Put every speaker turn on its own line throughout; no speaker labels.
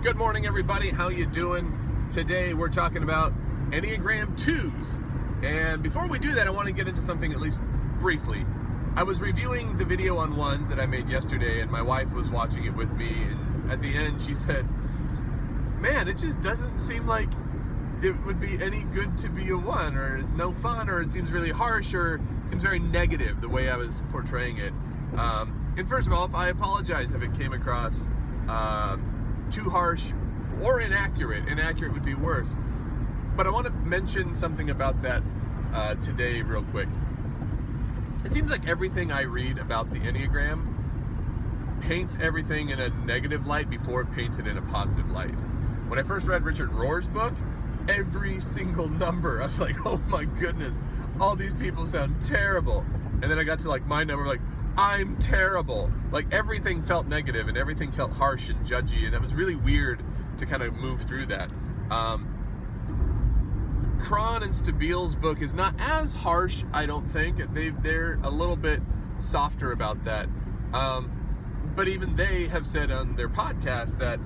Good morning, everybody. How you doing? Today we're talking about Enneagram 2s. And before we do that, I want to get into something at least briefly. I was reviewing the video on 1s that I made yesterday, and my wife was watching it with me, and at the end she said, man, it just doesn't seem like it would be any good to be a 1, or it's no fun, or it seems really harsh, or it seems very negative the way I was portraying it. And first of all, I apologize if it came across too harsh or inaccurate. Inaccurate would be worse. But I want to mention something about that today real quick. It seems like everything I read about the Enneagram paints everything in a negative light before it paints it in a positive light. When I first read Richard Rohr's book, every single number, I was like, oh my goodness, all these people sound terrible. And then I got to like my number, like, I'm terrible. Like everything felt negative and everything felt harsh and judgy, and it was really weird to kind of move through that. Cron and Stabile's book is not as harsh, I don't think. They're a little bit softer about that. But even they have said on their podcast that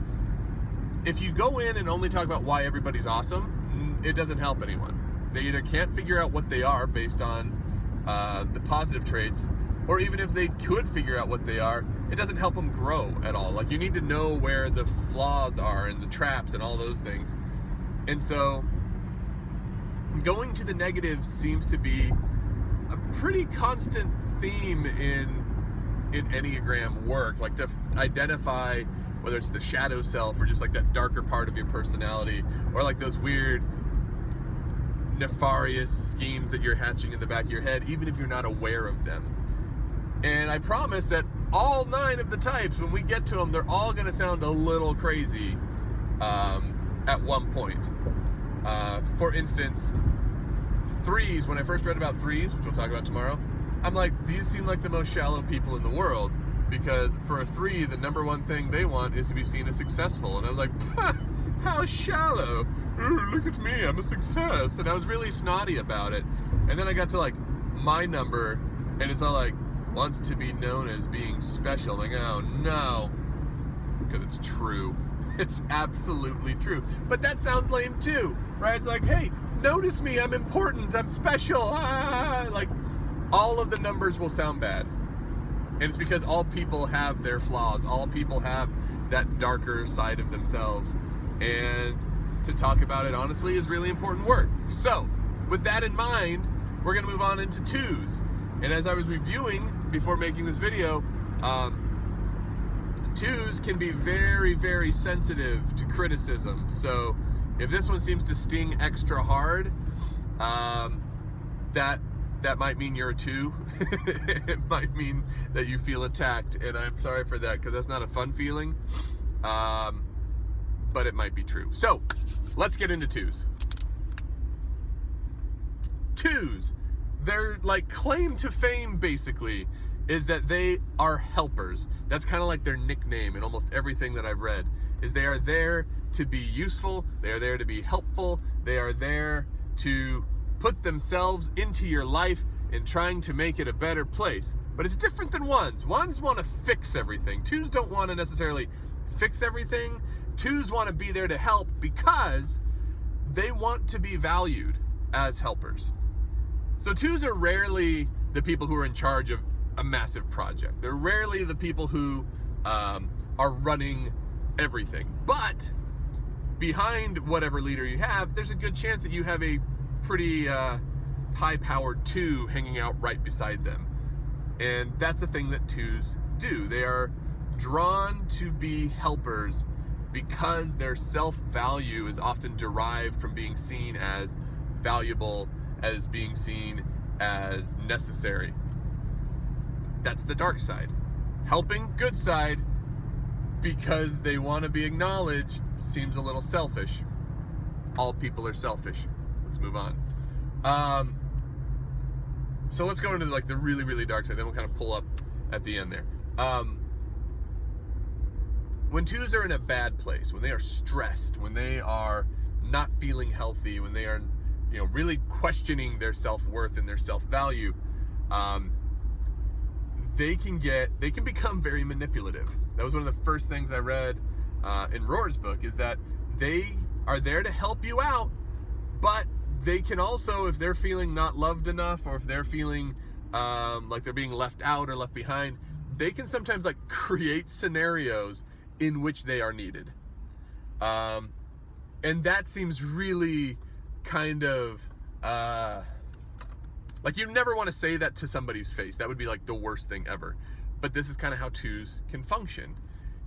if you go in and only talk about why everybody's awesome, it doesn't help anyone. They either can't figure out what they are based on the positive traits, or even if they could figure out what they are, it doesn't help them grow at all. Like, you need to know where the flaws are and the traps and all those things. And so going to the negatives seems to be a pretty constant theme in Enneagram work, like to identify whether it's the shadow self or just like that darker part of your personality, or like those weird nefarious schemes that you're hatching in the back of your head, even if you're not aware of them. And I promise that all 9 of the types, when we get to them, they're all going to sound a little crazy at one point. For instance, 3s, when I first read about 3s, which we'll talk about tomorrow, I'm like, these seem like the most shallow people in the world, because for a 3, the number one thing they want is to be seen as successful. And I was like, how shallow. Ooh, look at me, I'm a success. And I was really snotty about it. And then I got to like my number, and it's all like, wants to be known as being special. I'm like, oh no, because it's true. It's absolutely true. But that sounds lame too, right? It's like, hey, notice me, I'm important, I'm special. Like, all of the numbers will sound bad. And it's because all people have their flaws. All people have that darker side of themselves. And to talk about it honestly is really important work. So, with that in mind, we're going to move on into 2s. And as I was reviewing before making this video, 2s can be very, very sensitive to criticism. So if this one seems to sting extra hard, that might mean you're a 2. It might mean that you feel attacked, and I'm sorry for that, because that's not a fun feeling, but it might be true. So let's get into 2s. 2s, their like claim to fame basically is that they are helpers. That's kind of like their nickname in almost everything that I've read, is they are there to be useful, they are there to be helpful, they are there to put themselves into your life in trying to make it a better place. But it's different than 1s. 1s want to fix everything. 2s don't want to necessarily fix everything. 2s want to be there to help because they want to be valued as helpers. So 2s are rarely the people who are in charge of a massive project. They're rarely the people who are running everything. But behind whatever leader you have, there's a good chance that you have a pretty high-powered 2 hanging out right beside them. And that's the thing that 2s do. They are drawn to be helpers because their self-value is often derived from being seen as valuable, as being seen as necessary. That's the dark side. Helping, good side, because they want to be acknowledged, seems a little selfish. All people are selfish. Let's move on. So let's go into like the really, really dark side. Then we'll kind of pull up at the end there. When 2s are in a bad place, when they are stressed, when they are not feeling healthy, when they are, really questioning their self-worth and their self-value, they can become very manipulative. That was one of the first things I read in Roar's book, is that they are there to help you out, but they can also, if they're feeling not loved enough, or if they're feeling like they're being left out or left behind, they can sometimes like create scenarios in which they are needed. And that seems really kind of like you never want to say that to somebody's face. That would be like the worst thing ever. But this is kind of how twos can function.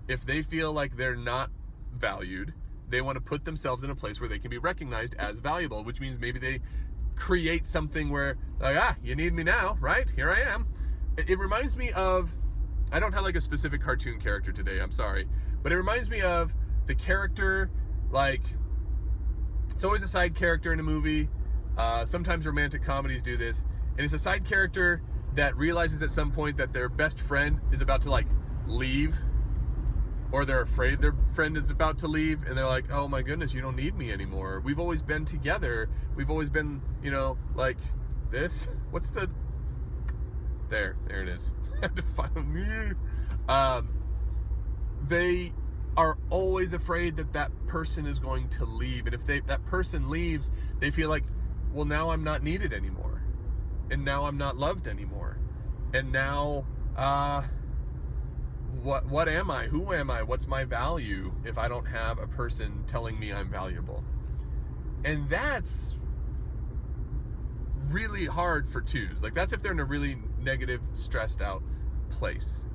If they feel like they're not valued, they want to put themselves in a place where they can be recognized as valuable, which means maybe they create something where like, you need me now, right? Here I am. It reminds me of, I don't have like a specific cartoon character today, I'm sorry, but it reminds me of the character, like, it's always a side character in a movie. Sometimes romantic comedies do this, and it's a side character that realizes at some point that their best friend is about to like leave, or they're afraid their friend is about to leave, and they're like, oh my goodness, you don't need me anymore. We've always been together. We've always been, you know, like this. What's the, there it is. I have to find me. They are always afraid that that person is going to leave, and if that person leaves, they feel like, well, now I'm not needed anymore, and now I'm not loved anymore, and now what am I? Who am I? What's my value if I don't have a person telling me I'm valuable? And that's really hard for twos. Like, that's if they're in a really negative, stressed out place.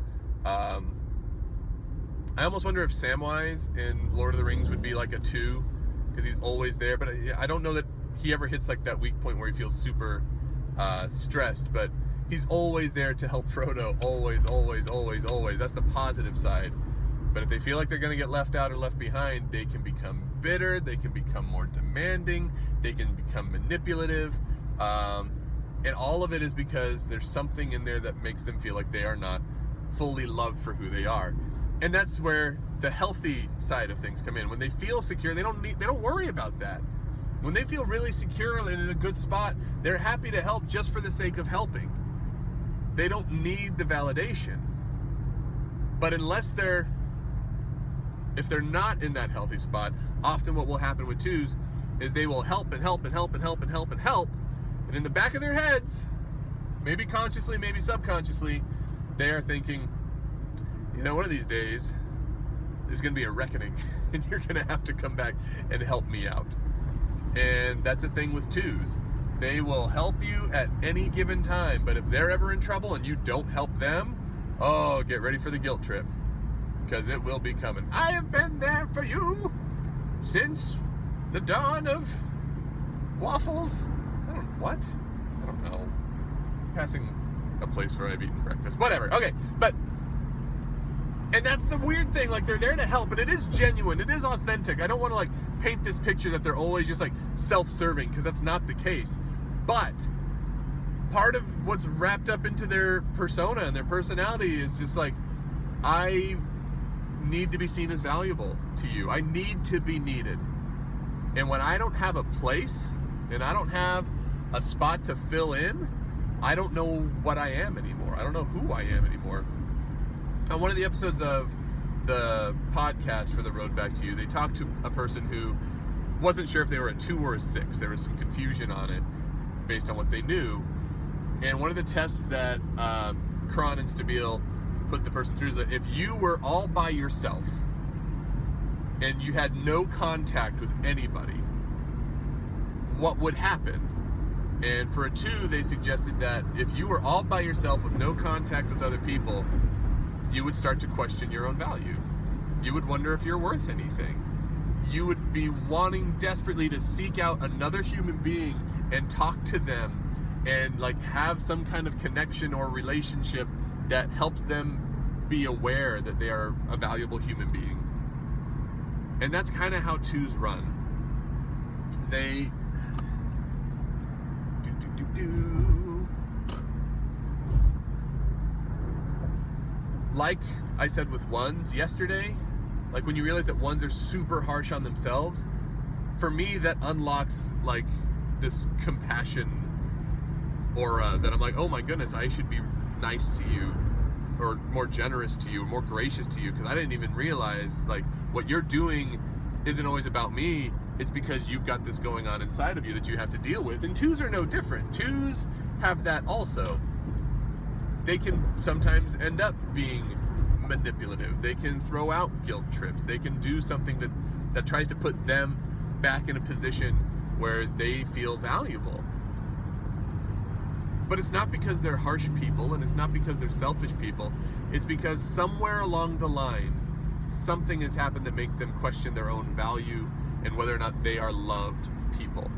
I almost wonder if Samwise in Lord of the Rings would be like a 2, because he's always there, but I don't know that he ever hits like that weak point where he feels super stressed, but he's always there to help Frodo. Always, always, always, always. That's the positive side. But if they feel like they're going to get left out or left behind, they can become bitter, they can become more demanding, they can become manipulative, and all of it is because there's something in there that makes them feel like they are not fully loved for who they are. And that's where the healthy side of things come in. When they feel secure, they don't worry about that. When they feel really secure and in a good spot, they're happy to help just for the sake of helping. They don't need the validation. But if they're not in that healthy spot, often what will happen with twos is they will help and help and help and help and help and help. And in the back of their heads, maybe consciously, maybe subconsciously, they are thinking, you know, one of these days, there's going to be a reckoning, and you're going to have to come back and help me out. And that's the thing with twos. They will help you at any given time, but if they're ever in trouble and you don't help them, oh, get ready for the guilt trip, because it will be coming. I have been there for you since the dawn of waffles. I don't know. Passing a place where I've eaten breakfast. Whatever. Okay, but... And that's the weird thing, like, they're there to help, and it is genuine, it is authentic. I don't want to, like, paint this picture that they're always just, like, self-serving, because that's not the case. But part of what's wrapped up into their persona and their personality is just, like, I need to be seen as valuable to you. I need to be needed. And when I don't have a place, and I don't have a spot to fill in, I don't know what I am anymore. I don't know who I am anymore. On one of the episodes of the podcast for The Road Back to You, they talked to a person who wasn't sure if they were a 2 or a 6. There was some confusion on it based on what they knew. And one of the tests that Cron and Stabile put the person through is that if you were all by yourself and you had no contact with anybody, what would happen? And for a 2, they suggested that if you were all by yourself with no contact with other people, you would start to question your own value. You would wonder if you're worth anything. You would be wanting desperately to seek out another human being and talk to them and like have some kind of connection or relationship that helps them be aware that they are a valuable human being. And that's kind of how 2s run. They like I said with 1s yesterday, like when you realize that 1s are super harsh on themselves, for me that unlocks like this compassion aura that I'm like, oh my goodness, I should be nice to you, or more generous to you, more gracious to you, because I didn't even realize like what you're doing isn't always about me. It's because you've got this going on inside of you that you have to deal with. And twos are no different. Twos have that also. They can sometimes end up being manipulative. They can throw out guilt trips. They can do something that tries to put them back in a position where they feel valuable. But it's not because they're harsh people, and it's not because they're selfish people. It's because somewhere along the line, something has happened that makes them question their own value and whether or not they are loved people.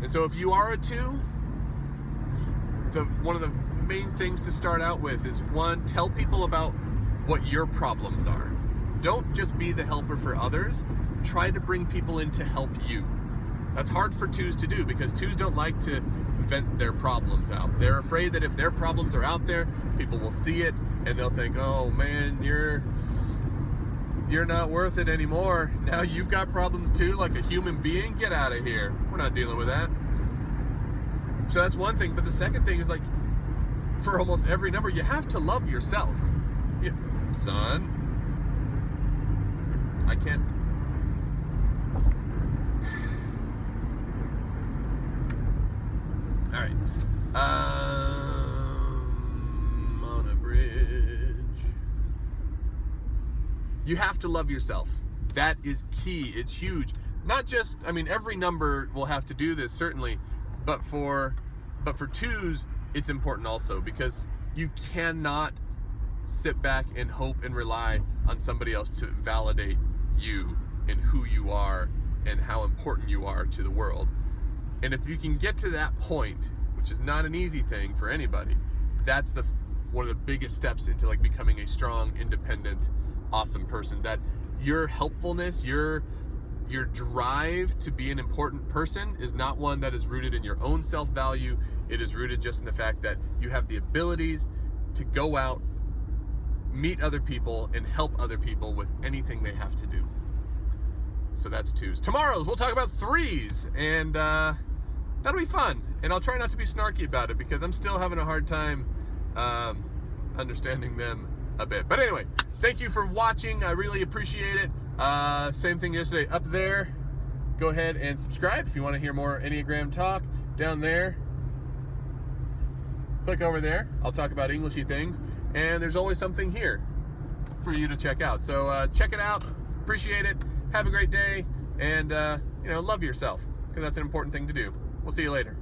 And so if you are a 2, one of the main things to start out with is, 1, tell people about what your problems are. Don't just be the helper for others. Try to bring people in to help you. That's hard for 2s to do, because 2s don't like to vent their problems out. They're afraid that if their problems are out there, people will see it and they'll think, oh man, you're not worth it anymore. Now you've got problems too, like a human being. Get out of here. We're not dealing with that. So that's one thing. But the second thing is, like, for almost every number, you have to love yourself. Yeah, son, I can't. All right. On a bridge. You have to love yourself. That is key. It's huge. Not just, I mean, every number will have to do this, certainly, but for 2s, it's important also, because you cannot sit back and hope and rely on somebody else to validate you and who you are and how important you are to the world. And if you can get to that point, which is not an easy thing for anybody, that's one of the biggest steps into like becoming a strong, independent, awesome person. That your helpfulness, your drive to be an important person is not one that is rooted in your own self-value. It is rooted just in the fact that you have the abilities to go out, meet other people, and help other people with anything they have to do. So that's 2s. Tomorrow's, we'll talk about 3s, and that'll be fun. And I'll try not to be snarky about it, because I'm still having a hard time understanding them a bit. But anyway, thank you for watching. I really appreciate it. Same thing yesterday. Up there, go ahead and subscribe if you want to hear more Enneagram talk. Down there, click over there. I'll talk about Englishy things. And there's always something here for you to check out. So check it out. Appreciate it. Have a great day. And, love yourself, because that's an important thing to do. We'll see you later.